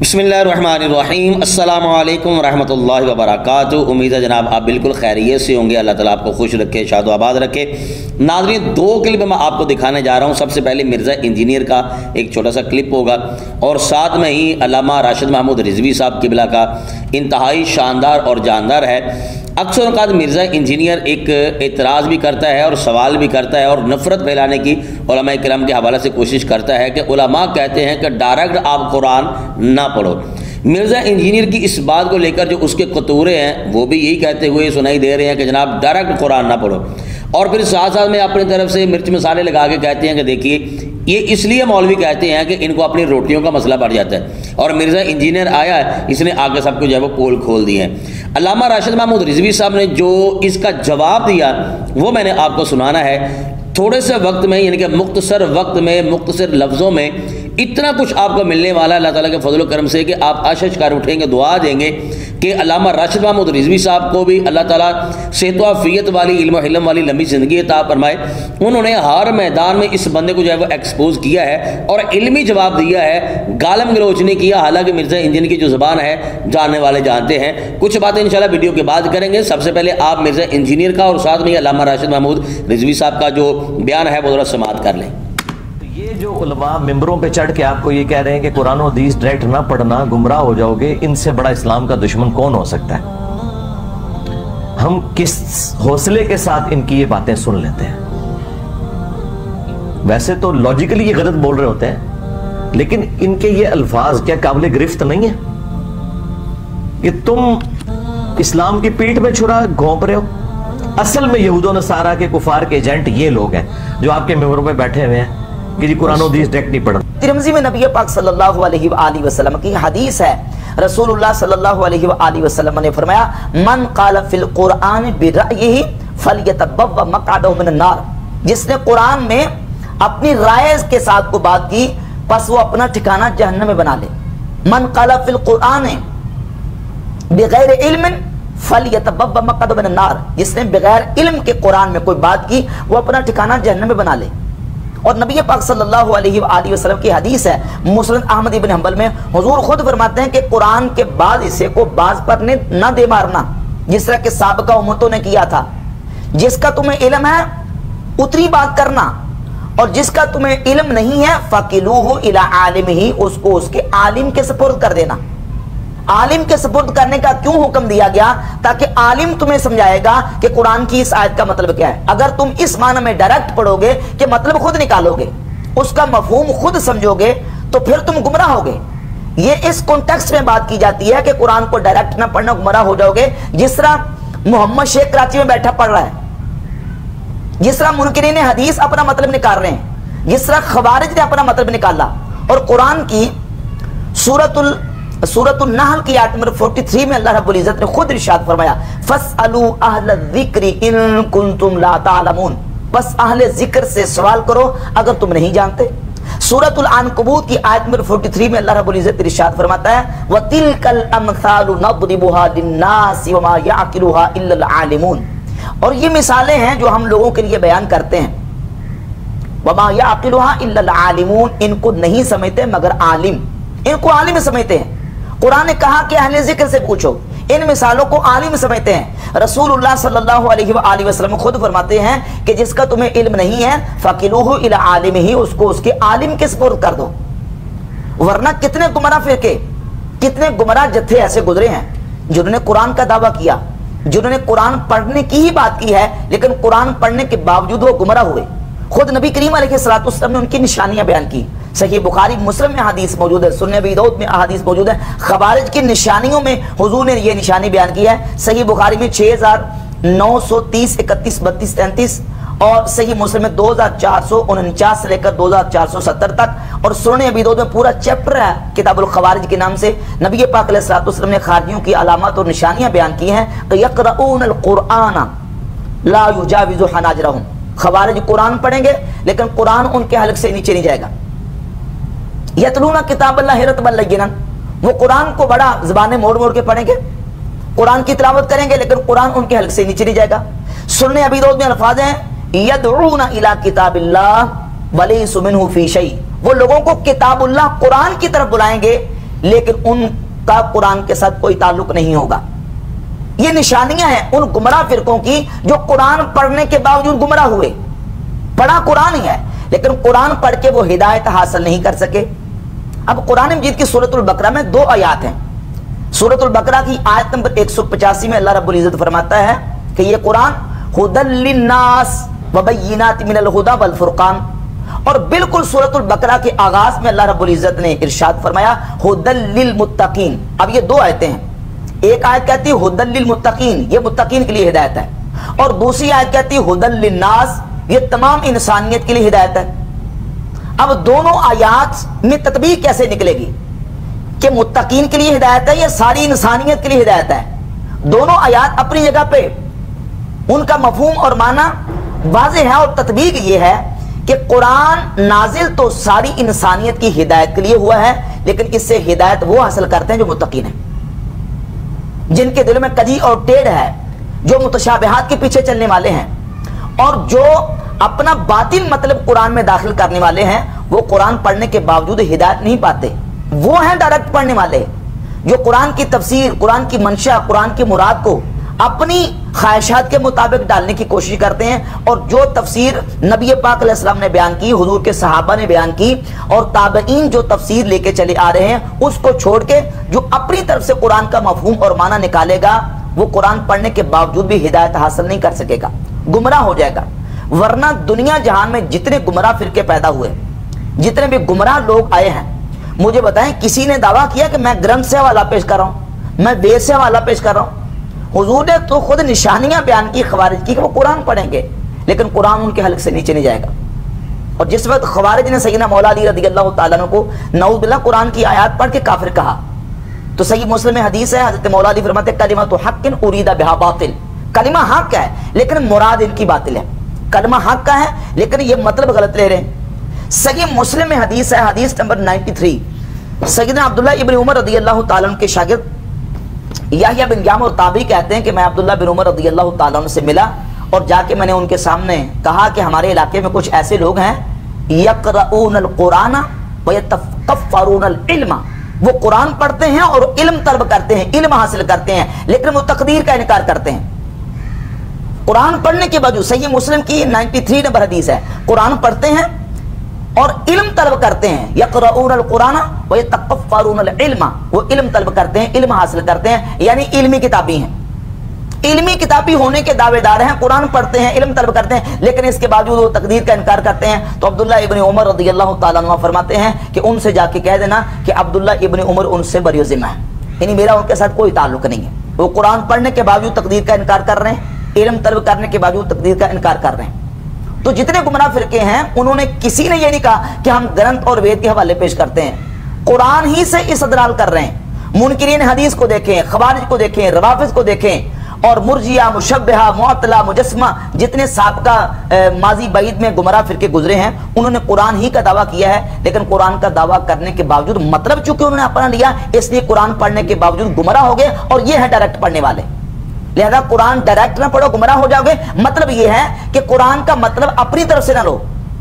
बिस्मिल्लाहिर्रहमानिर्रहीम। अस्सलामु अलैकुम रहमतुल्लाहि व बरकातुहू। उम्मीद है जनाब आप बिल्कुल खैरियत से होंगे। अल्लाह ताला आपको खुश रखे, शाद व आबाद रखे। नाज़रीन, दो क्लिप मैं आपको दिखाने जा रहा हूँ। सबसे पहले मिर्ज़ा इंजीनियर का एक छोटा सा क्लिप होगा और साथ में ही अल्लामा राशिद महमूद रिजवी साहब किबला का इंतहाई शानदार और जानदार है। अक्सर औक़ात मिर्ज़ा इंजीनियर एक एतराज़ भी करता है और सवाल भी करता है और नफ़रत फैलाने की उलमा किराम के हवाले से कोशिश करता है कि उलमा कहते हैं कि डायरेक्ट आप कुरान ना पढ़ो। मिर्ज़ा इंजीनियर की इस बात को लेकर जो उसके कतूरे हैं वो भी यही कहते हुए सुनाई दे रहे हैं कि जनाब डायरेक्ट कुरान ना पढ़ो, और फिर साथ साथ में अपनी तरफ से मिर्च मसाले लगा के कहते हैं कि देखिए ये इसलिए मौलवी कहते हैं कि इनको अपनी रोटियों का मसला बढ़ जाता है। और मिर्ज़ा इंजीनियर आया है, इसने आगे सब कुछ जो है वो पोल खोल दिए हैं। अल्लामा राशिद महमूद रिजवी साहब ने जो इसका जवाब दिया वो मैंने आपको सुनाना है। थोड़े से वक्त में, यानी कि मुख्तसर वक्त में, मुख्तसर लफ्ज़ों में इतना कुछ आपको मिलने वाला है अल्लाह ताला के फजल करम से कि आप आशीष कर उठेंगे, दुआ देंगे कि अल्लामा राशिद महमूद रिजवी साहब को भी अल्लाह ताला सेहत आफियत वाली, इल्म हिल्म वाली लंबी ज़िंदगी अता फरमाए। उन्होंने हर मैदान में इस बंदे को जो है वो एक्सपोज किया है और इल्मी जवाब दिया है, गालम गलोच नहीं किया। हालांकि मिर्ज़ा इंजीनियर की जो ज़बान है जानने वाले जानते हैं। कुछ बातें इंशाल्लाह वीडियो के बाद करेंगे। सबसे पहले आप मिर्ज़ा इंजीनियर का और साथ में अल्लामा राशिद महमूद रिजवी साहब का जो बयान है वो ज़रा समाअत कर लें। ये जो उलमा मिंबरों पे चढ़ के आपको ये कह रहे हैं कि कुरान और हदीस डायरेक्ट ना पढ़ना, गुमराह हो जाओगे, इनसे बड़ा इस्लाम का दुश्मन कौन हो सकता है? हम किस हौसले के साथ इनकी ये बातें सुन लेते हैं? वैसे तो लॉजिकली ये गलत बोल रहे होते हैं, लेकिन इनके ये अल्फाज क्या काबिल गिरफ्त नहीं है कि तुम इस्लाम की पीठ में छुरा घोंप रहे हो? असल में यहूदो नसारा के कुफार के एजेंट ये लोग हैं जो आपके मिंबरों पे बैठे हुए हैं कि जी कुरान और हदीस डायरेक्ट नहीं पढ़ना। तिरमिज़ी में नबी पाक सल्लल्लाहु अलैहि वसल्लम की हदीस है। रसूलुल्लाह सल्लल्लाहु अलैहि वसल्लम ने फरमाया, मन क़ाल फिल कुरान बिरायही फलयतबव्वा मक़अदहु मिनन नार। जिसने कुरान में अपनी राय के साथ को बात की, बस वो अपना ठिकाना जहन्नम में बना ले। मन क़ाल फिल कुरान बिगैर इल्म फलयतबव्वा मक़अदहु मिनन नार। जिसने बगैर इल्म के कुरान में कोई बात की, वो अपना ठिकाना जहन्नम में बना ले। और नबी पाक सल्लल्लाहु अलैहि वसल्लम की हदीस है मुस्नद अहमद इब्न हंबल में, हुजूर खुद फरमाते हैं कि कुरान के बाद हिस्से को बाज पर न दे मारना, जिस तरह के साबिका उम्मतों ने किया था। जिसका तुम्हें इल्म है उतनी बात करना, और जिसका तुम्हें इल्म नहीं है फकिलूहु इला आलिमिही, उसको उसके आलिम के सुपुर्द कर देना। आलिम के सुपुर्द करने का क्यों हुक्म दिया गया? ताकि आलिम तुम्हें समझाएगा कि कुरान की इस आयत का मतलब क्या है। अगर तुम इस माना में डायरेक्ट पढ़ोगे कि मतलब खुद निकालोगे, उसका मफहूम खुद समझोगे, तो फिर तुम गुमराह होगे। ये इस कॉन्टेक्स्ट में बात की जाती है कि कुरान को डायरेक्ट ना पढ़ना, गुमराह हो जाओगे। जिस तरह मोहम्मद शेख कराची में बैठा पढ़ रहा है, जिस तरह मुनकिरीन हदीस अपना मतलब निकाल रहे हैं, जिस तरह खवारिज ने अपना मतलब निकाला। और कुरान की सूरतुल नहल की आयत नंबर 43 में अल्लाह रब्बुल इज्जत ने खुद इरशाद फरमाया, फसअलू अहल ज़िक्रि इन कुंतुम ला तालमून। बस अहले ज़िक्र से सवाल करो अगर तुम नहीं जानते। सूरतुल अनकबूत की आयत नंबर 43 में अल्लाह रब्बुल इज्जत इरशाद फरमाता है, व तिलकल अमसालु नदरिबुहा लिन्नासि व मा याकिलुहा इल्लल आलिमून। और ये मिसालें हैं जो हम लोगों के लिए बयान करते हैं। व मा याकिलुहा इल्लल आलिमून, इनको नहीं समझते मगर आलिम, इनको आलिम समझते हैं। कुरान ने कहा कि अहले जिक्र से पूछो, इन मिसालों को आलिम समझते हैं। रसूलुल्लाह सल्लल्लाहु अलैहि वसल्लम खुद फरमाते हैं कि जिसका तुम्हें इल्म नहीं है फकिलूहु इला आलिमिही, उसको उसके आलिम के सुपुर्द कर दो। वरना कितने गुमराह फिरके, कितने गुमराह जत्थे ऐसे गुजरे हैं जिन्होंने कुरान का दावा किया, जिन्होंने कुरान पढ़ने की ही बात की है, लेकिन कुरान पढ़ने के बावजूद वो गुमराह हुए। खुद नबी करीम अलैहिस्सलातु वस्सलाम ने उनकी निशानियां बयान की। सही बुखारी मुस्लिम में हदीस मौजूद है, सुन्नह अबी दाऊद में हदीस मौजूद है। खवारिज की निशानियों में हुजूर ने ये निशानी बयान की है। सही बुखारी में 6930, 31, 32, 33 और सही मुस्लिम में 2449 से लेकर 2470 तक। और सुन्नह अबी दाऊद में पूरा चैप्टर है किताबुल खवारिज के नाम से। नबी पाक अलैहिस्सलातु वस्सलाम ने खारिजियों की अलामत और निशानियां बयान की हैं। यक़रऊनल कुरआन ला युजाविज़ु हनाजरहुम, खवारिज कुरान पढ़ेंगे लेकिन कुरान उनके हलक से नीचे नहीं जाएगा। यतलूना किताबल्लाहि रतबल लय्यिनन, वो कुरान को बड़ा ज़बानें मोड़ मोड़ के पढ़ेंगे, कुरान की तिलावत करेंगे लेकिन कुरान उनके हलक से नीचे नहीं जाएगा। सुन्नह अबी दाऊद में अल्फाज हैं, यदऊना इला किताबिल्लाह वलैसु मिन्हु फी शै, वो लोगों को किताबुल्लाह कुरान की तरफ बुलाएंगे لیکن उनका कुरान के साथ कोई ताल्लुक नहीं होगा। ये निशानियां हैं उन गुमराह फिरकों की जो कुरान पढ़ने के बावजूद गुमराह हुए। पढ़ा कुरान ही है लेकिन कुरान पढ़ के वो हिदायत हासिल नहीं कर सके। अब कुरान मजीद की सूरतुल बकरा में 2 आयत हैं। सूरतुल बकरा की आयत नंबर 185 में अल्लाह रब्बुल इज्जत फरमाता है कि ये कुरान हुदल लिन्नास व बय्यिनात मिनल हुदा वल फुरकान, और बिल्कुल सूरतुल बकरा के आगाज में अल्लाह रब्बुल इज्जत ने इरशाद फरमाया हुदल लिल मुत्तकीन। अब ये 2 आयतें हैं। एक आयत कहती है हुदल लिल मुत्तकीन, ये मुत्तकीन के लिए हिदायत है, और दूसरी आयत कहती है हुदल लिन्नास, ये तमाम इंसानियत के लिए हिदायत है। अब दोनों आयात में तत्बीक कैसे निकलेगी कि मुत्तकीन के लिए हिदायत है या सारी इंसानियत के लिए हिदायत है? दोनों आयात अपनी जगह पे उनका मफहूम और माना वाज़ेह है, और तत्बीक ये है कि कुरान नाजिल तो सारी इंसानियत की हिदायत के लिए हुआ है, लेकिन इससे हिदायत वो हासिल करते हैं जो मुत्तकीन है, जिनके दिल में कजी और टेढ़ है, जो मुतशाबिहात के पीछे चलने वाले हैं, और जो अपना बातिल मतलब कुरान में दाखिल करने वाले हैं। वो कुरान पढ़ने के बावजूद हिदायत नहीं पाते। वो हैं डायरेक्ट पढ़ने वाले जो कुरान की तफसीर, कुरान की मंशा, कुरान की मुराद को अपनी ख्वाहिशात के मुताबिक डालने की कोशिश करते हैं, और जो तफसीर नबी पाक अलैहि सलाम ने बयान की, हुजूर के सहाबा ने बयान की, और ताबईन जो तफसीर लेके चले आ रहे हैं, उसको छोड़ के जो अपनी तरफ से कुरान का मफहूम और माना निकालेगा, वो कुरान पढ़ने के बावजूद भी हिदायत हासिल नहीं कर सकेगा, गुमराह हो जाएगा। वरना दुनिया जहान में जितने गुमराह फिरके पैदा हुए, जितने भी गुमराह लोग आए हैं, मुझे बताएं किसी ने दावा किया कि मैं ग्रंथ से हवाला पेश कर रहा हूं, मैं वेद से हवाला पेश कर रहा हूं? हुजूर ने तो खुद निशानियां बयान की खवारिज की कि वो कुरान पढ़ेंगे, लेकिन कुरान उनके हल्क से नीचे नहीं जाएगा। और जिस वक्त खवारिज ने सैयदना मौला अली रज़ियल्लाहु ताला अन्हु को नऊज़ बिल्लाह कुरान की आयत पढ़ के काफिर कहा, तो सही मुस्लिम में हदीस है, हज़रत मौला अली फरमाते कलिमतु हक़्क़िन उरीदा बिहा बातिल, कलिमा हक है लेकिन मुराद इनकी बातिल है। कलमा हक का है लेकिन ये मतलब गलत ले रहे हैं। सही मुस्लिम में हदीस है, हदीस नंबर 93, सैयदना अब्दुल्लाह इब्न उमर रज़ियल्लाहु ताला अन्हु के शागिर्द याह्या बिन याम और ताबी कहते हैं कि मैं अब्दुल्लाह बिन उमर रज़ियल्लाहु ताला अन्हु से मिला, और जाके मैंने उनके सामने कहा कि हमारे इलाके में कुछ ऐसे लोग हैं यक़रऊनल कुरान व यतफ़क्करूनल इल्म, वो कुरान पढ़ते हैं और इल्म तलब करते हैं, इल्म हासिल करते हैं, लेकिन वो तकदीर का इनकार करते हैं। कुरान पढ़ने के बावजूद, सही मुस्लिम की 93 नंबर हदीस है, कुरान पढ़ते हैं और इल्म तलब करते हैं, यक़रऊनल कुरान व यतफ़क्करूनल इल्म, वो इल्म तलब करते हैं, इल्म हासिल करते हैं, यानी इल्मी किताबी हैं, इल्मी किताबी होने के दावेदार हैं, कुरान पढ़ते हैं, इल्म तलब करते हैं, लेकिन इसके बावजूद वो तकदीर का इनकार करते हैं। तो अब्दुल्लाह इब्न उमर रज़ियल्लाहु ताला अन्हु फरमाते हैं कि उनसे जाके कह देना कि अब्दुल्लाह इब्न उमर उनसे बरी ज़िम्मा है, यानी मेरा उनके साथ कोई ताल्लुक नहीं है। वो कुरान पढ़ने के बावजूद तकदीर का इनकार कर रहे हैं, इल्म तलब करने के बावजूद तकदीर का इनकार कर रहे हैं। तो जितने गुमराह फिरके हैं, उन्होंने किसी ने ये नहीं कहा कि हम ग्रंथ और वेद के हवाले पेश करते हैं, कुरान ही से इस्तदलाल कर रहे हैं। मुनकिरीन हदीस को देखें, खवारिज को देखें, रवाफिज को देखें, और मुर्जिया, मुशब्बिहा, मुअत्तला, मुजस्समा, जितने साबका माजी बईद में गुमराह फिरके गुजरे हैं, उन्होंने कुरान ही का दावा किया है, लेकिन कुरान का दावा करने के बावजूद मतलब चूंकि उन्होंने अपना लिया, इसलिए कुरान पढ़ने के बावजूद गुमराह हो गए, और ये है डायरेक्ट पढ़ने वाले। लिहाजा कुरान डायरेक्ट ना पढ़ो, गुमराह हो जाओगे। मतलब ये है कि कुरान का मतलब अपनी तरफ से ना लो,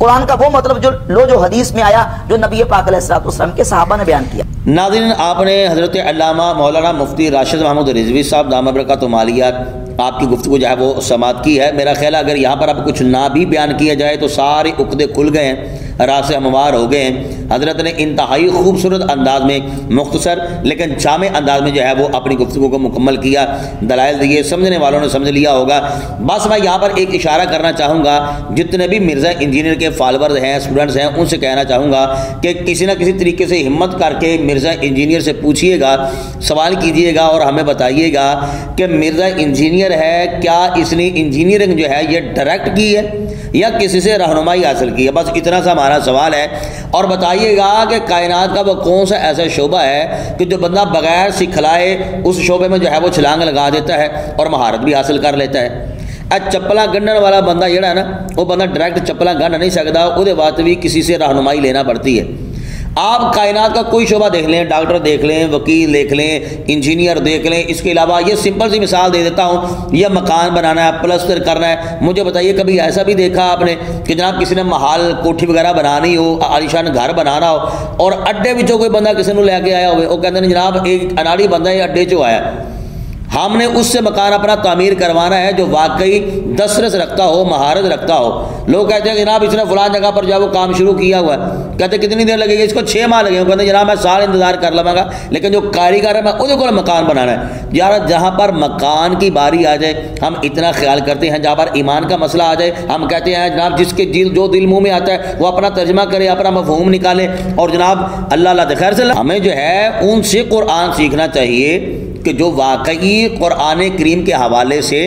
कुरान का वो मतलब जो लो जो हदीस में आया, जो नबी पाक अलैहिस्सलातु वस्सलाम के सहाबा ने बयान किया। नाज़रीन, आपने हज़रत अल्लामा मौलाना मुफ्ती राशिद महमूद रिजवी साहब दामा बरकातुहु आलिया आपकी गुफ्तगू जो है वो समात की है। मेरा ख्याल है अगर यहाँ पर अब कुछ ना भी बयान किया जाए तो सारे उक़दे खुल गए हैं, रास हमवार हो गए हैं। हज़रत ने इंतहाई खूबसूरत अंदाज में, मुख्तसर लेकिन जामे अंदाज में जो है वो अपनी गुफ्तगू को मुकम्मल किया, दलाइल दिए, समझने वालों ने समझ लिया होगा। बस मैं यहाँ पर एक इशारा करना चाहूँगा, जितने भी मिर्ज़ा इंजीनियर के फॉलोअर्स हैं, स्टूडेंट्स हैं, उनसे कहना चाहूँगा कि किसी न किसी तरीके से हिम्मत करके मिर्ज़ा इंजीनियर से पूछिएगा, सवाल कीजिएगा और हमें बताइएगा कि मिर्ज़ा इंजीनियर है, क्या इसने इंजीनियरिंग जो है ये डायरेक्ट की है या किसी से रहनुमाई हासिल की है? बस इतना सा हमारा सवाल है। और बताइएगा कि कायनात का वो कौन सा ऐसा शोबा है कि जो बंदा बगैर सिखलाए उस शोबे में जो है वो छलांग लगा देता है और महारत भी हासिल कर लेता है। चप्पला गढ़ने वाला बंदा जोड़ा है ना, वो बंदा डायरेक्ट चप्पला गढ़ नहीं सकता, वो वास्ते भी किसी से रहनुमाई लेना पड़ती है। آپ کائنات کا کوئی شعبہ دیکھ لیں، ڈاکٹر دیکھ لیں، وکیل دیکھ لیں، انجینئر دیکھ لیں، اس کے علاوہ یہ سمپل سی مثال دے دیتا ہوں، یہ مکان بنانا ہے، پلستر کرنا ہے، مجھے بتائیے کبھی ایسا بھی دیکھا آپ نے کہ جناب کسی نے محال کوٹھی وغیرہ بنانی ہو، عالیشان گھر بنانا ہو، اور اڈے وچوں کوئی بندہ کسی نے لے کے آیا ہوئے، وہ کہتے ہیں جناب ایک اناڑی بندہ ہے اڈے چو آیا، ہم نے اس سے مکان اپنا تعمیر کروانا ہے جو واقعی دسترس رکھتا ہو، مہارت رکھتا ہو۔ لوگ کہتے ہیں کہ جناب اس نے فلاں جگہ پر جو وہ کام شروع کیا ہوا ہے، کہتے ہیں کتنی دیر لگے گی؟ اس کو 6 ماہ لگے، کہتے ہیں جناب میں سال انتظار کر لوں گا، لیکن جو کاریگر ہے میں اس کو مکان بنانا ہے۔ یار جہاں پر مکان کی باری آ جائے ہم اتنا خیال کرتے ہیں، جہاں پر ایمان کا مسئلہ آ جائے ہم کہتے ہیں جناب جس کے جو دل منہ میں آتا ہے وہ اپنا ترجمہ کرے، اپنا مفہوم نکالے، اور جناب اللہ اللہ خیر سے ہمیں جو ہے ان سے قرآن سیکھنا چاہیے کہ جو واقعی قرآن کریم کے حوالے سے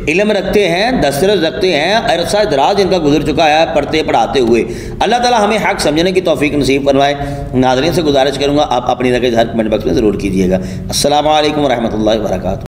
علم رکھتے ہیں، دسترس رکھتے ہیں، عرصہ دراز ان کا گزر چکا ہے پڑھتے پڑھاتے ہوئے۔ اللہ تعالی ہمیں حق سمجھنے کی توفیق نصیب فرمائے۔ ناظرین سے گزارش کروں گا آپ اپنی رائے ہر کمنٹ باکس میں ضرور کیجیے گا۔ السلام علیکم ورحمۃ اللہ وبرکاتہ۔